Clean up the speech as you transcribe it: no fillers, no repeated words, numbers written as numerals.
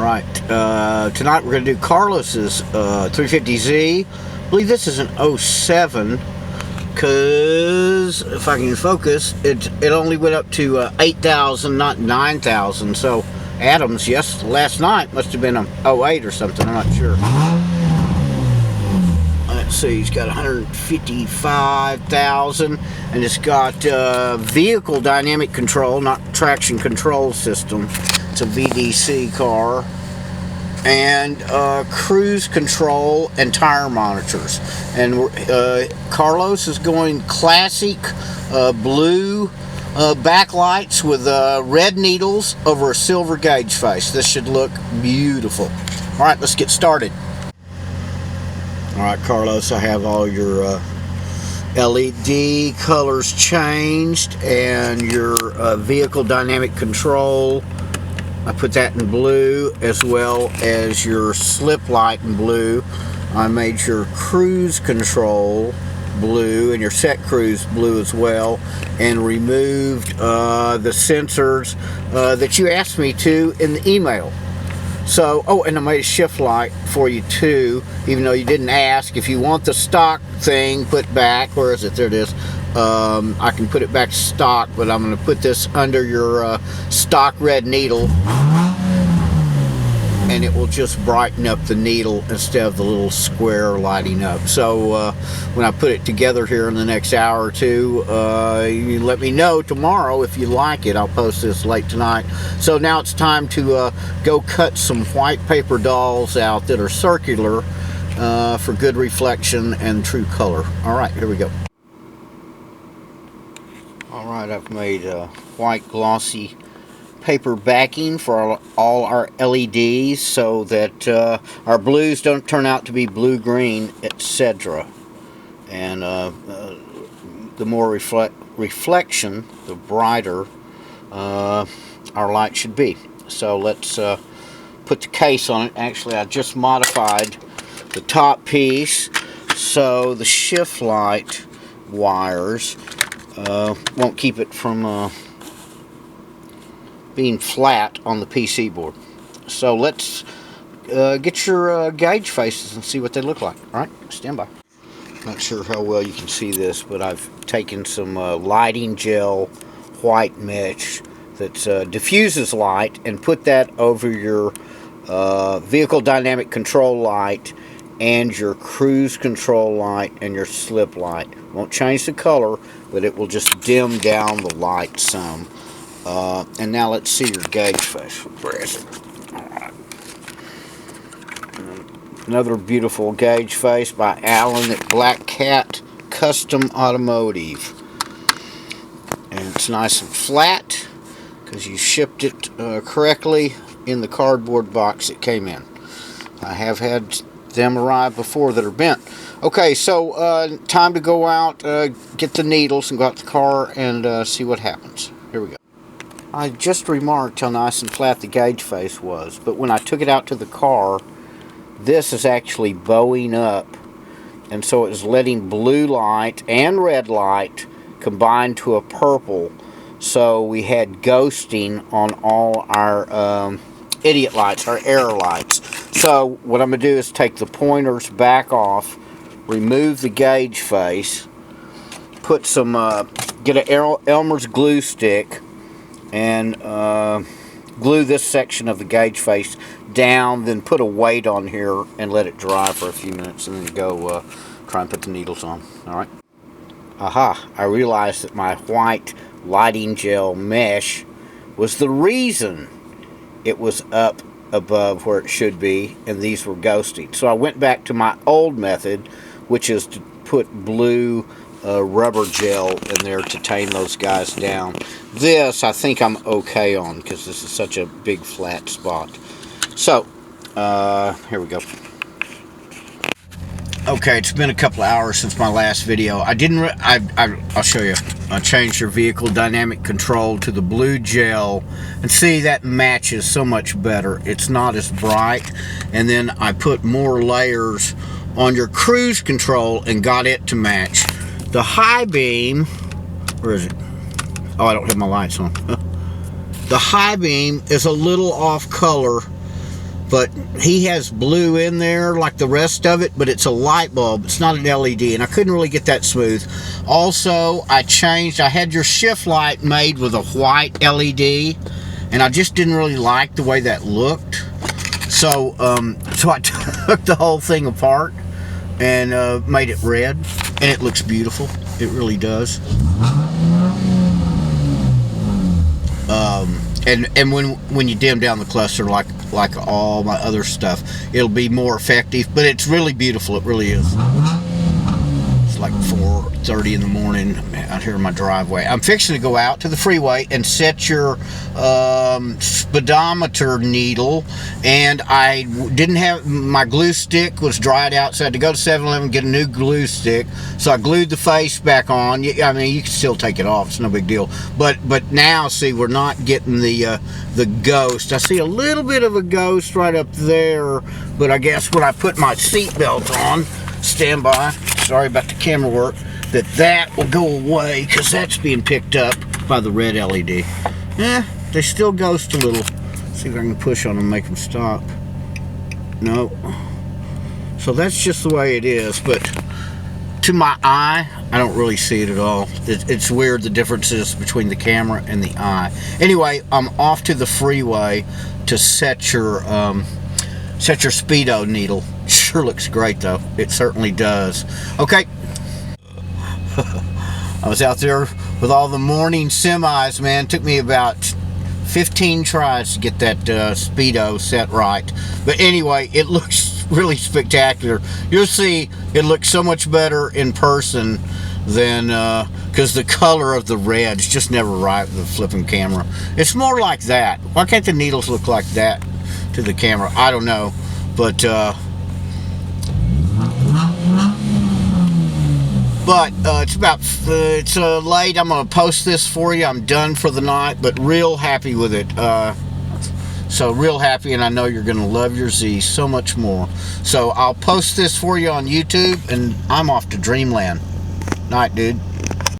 Alright, tonight we're going to do Carlos's 350Z. I believe this is an 07, because if I can focus, it only went up to 8,000, not 9,000. So Adams, yes, last night must have been an 08 or something, I'm not sure. Let's see, he's got 155,000, and it's got vehicle dynamic control, not traction control system. It's a VDC car, and cruise control and tire monitors. And Carlos is going classic blue backlights with red needles over a silver gauge face. This should look beautiful. All right, let's get started. All right, Carlos, I have all your LED colors changed and your vehicle dynamic control. I put that in blue, as well as your slip light in blue. I made your cruise control blue and your set cruise blue as well, and removed the sensors that you asked me to in the email. So, oh, and I made a shift light for you too, even though you didn't ask. If you want the stock thing put back, where is it? There it is. I can put it back to stock, but I'm going to put this under your stock red needle, and it will just brighten up the needle instead of the little square lighting up. So when I put it together here in the next hour or two, you let me know tomorrow if you like it. I'll post this late tonight. So now it's time to go cut some white paper dolls out that are circular for good reflection and true color. All right, here we go. Alright, I've made a white glossy paper backing for all our LEDs so that our blues don't turn out to be blue-green, etc. And the more reflection, the brighter our light should be. So let's put the case on it. Actually, I just modified the top piece so the shift light wires won't keep it from being flat on the PC board. So let's get your gauge faces and see what they look like. Alright, stand by. Not sure how well you can see this, but I've taken some lighting gel white mesh that diffuses light and put that over your vehicle dynamic control light and your cruise control light and your slip light. Won't change the color, but it will just dim down the light some. And now let's see your gauge face. Where is it? Alright. Another beautiful gauge face by Alan at Black Cat Custom Automotive. And it's nice and flat because you shipped it correctly in the cardboard box it came in. I have had them arrive before that are bent. Okay, so time to go out, get the needles and go out to the car and see what happens. Here we go. I just remarked how nice and flat the gauge face was, but when I took it out to the car, this is actually bowing up, and so it is letting blue light and red light combine to a purple. So we had ghosting on all our idiot lights, our error lights. So what I'm going to do is take the pointers back off, remove the gauge face, put some, get an Elmer's glue stick, and glue this section of the gauge face down, then put a weight on here and let it dry for a few minutes, and then go try and put the needles on. Alright. Aha, I realized that my white lighting gel mesh was the reason it was up above where it should be, and these were ghosting. So I went back to my old method, which is to put blue rubber gel in there to tame those guys down. This I think I'm okay on because this is such a big flat spot. So here we go. Okay, it's been a couple of hours since my last video. I'll show you. I changed your vehicle dynamic control to the blue gel, and see, that matches so much better. It's not as bright. And then I put more layers on your cruise control and got it to match. The high beam, where is it? Oh, I don't have my lights on. The high beam is a little off color but he has blue in there like the rest of it, but it's a light bulb. It's not an LED, and I couldn't really get that smooth. Also, I had your shift light made with a white LED, and I just didn't really like the way that looked. So I took the whole thing apart and made it red, and it looks beautiful. It really does. And when you dim down the cluster like all my other stuff, it'll be more effective. But it's really beautiful. It really is. It's like 4:30 in the morning out here in my driveway. I'm fixing to go out to the freeway and set your speedometer needle, and I didn't have my glue stick, was dried out, so I had to go to 7-Eleven and get a new glue stick. So I glued the face back on. I mean, you can still take it off, it's no big deal, but now see, we're not getting the ghost. I see a little bit of a ghost right up there, but I guess when I put my seatbelt on, stand by, sorry about the camera work, that will go away, because that's being picked up by the red LED. They still ghost a little. See if I can push on them and make them stop. No. So that's just the way it is, but to my eye, I don't really see it at all. It's weird, the differences between the camera and the eye. Anyway, I'm off to the freeway to set your speedo needle. Sure looks great though. It certainly does. Okay. I was out there with all the morning semis, man. It took me about 15 tries to get that speedo set right. But anyway, it looks really spectacular. You'll see it looks so much better in person than because the color of the red is just never right with the flipping camera. It's more like that. Why can't the needles look like that to the camera? I don't know, but it's late. I'm gonna post this for you. I'm done for the night, but real happy with it. So real happy, and I know you're gonna love your Z so much more. So I'll post this for you on YouTube, and I'm off to dreamland. Night, dude.